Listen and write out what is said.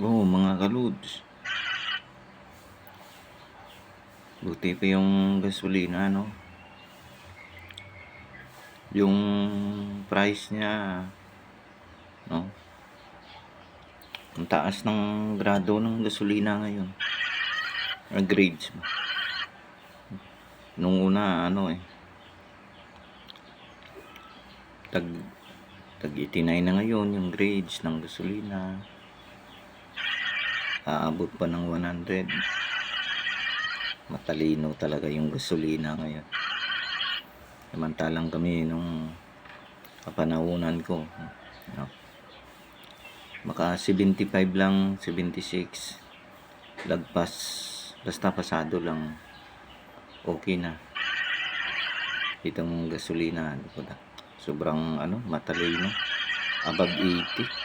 Oo, mga kalods. Buti pa yung gasolina, no? Yung price niya, no? Ang taas ng grado ng gasolina ngayon. Grades ba? Nung una, tag 89 na ngayon yung grades ng gasolina. Aabot pa ng 100. Matalino talaga yung gasolina ngayon. Samantalang kami nung kapanahunan ko, no? Maka 75 lang, 76. Lagpas, basta pasado lang. Okay na. Itong gasolina, sobrang matalino. Above 80.